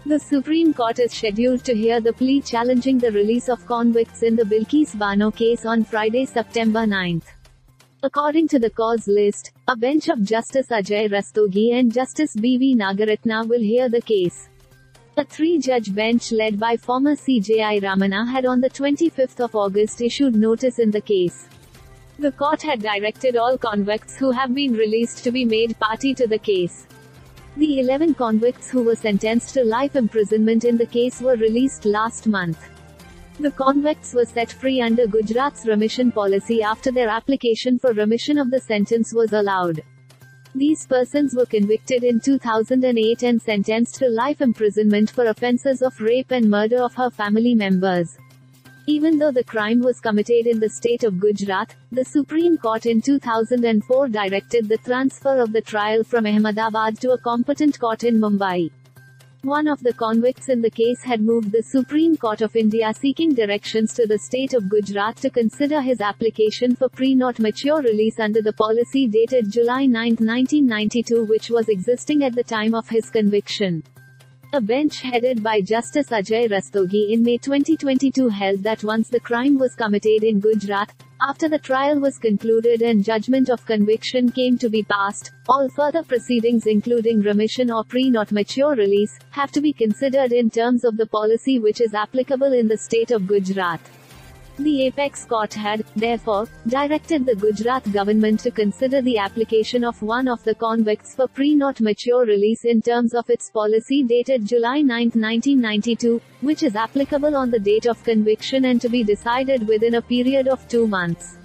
The Supreme Court is scheduled to hear the plea challenging the release of convicts in the Bilkis Bano case on Friday, September 9. According to the cause list, a bench of Justice Ajay Rastogi and Justice B.V. Nagaratna will hear the case. A three-judge bench led by former CJI Ramana had on the 25th of August issued notice in the case. The court had directed all convicts who have been released to be made party to the case. The 11 convicts who were sentenced to life imprisonment in the case were released last month. The convicts were set free under Gujarat's remission policy after their application for remission of the sentence was allowed. These persons were convicted in 2008 and sentenced to life imprisonment for offences of rape and murder of her family members. Even though the crime was committed in the state of Gujarat, the Supreme Court in 2004 directed the transfer of the trial from Ahmedabad to a competent court in Mumbai. One of the convicts in the case had moved the Supreme Court of India seeking directions to the state of Gujarat to consider his application for pre-not mature release under the policy dated July 9, 1992, which was existing at the time of his conviction. A bench headed by Justice Ajay Rastogi in May 2022 held that once the crime was committed in Gujarat, after the trial was concluded and judgment of conviction came to be passed, all further proceedings including remission or pre-not mature release, have to be considered in terms of the policy which is applicable in the state of Gujarat. The apex court had, therefore, directed the Gujarat government to consider the application of one of the convicts for pre-not mature release in terms of its policy dated July 9, 1992, which is applicable on the date of conviction and to be decided within a period of 2 months.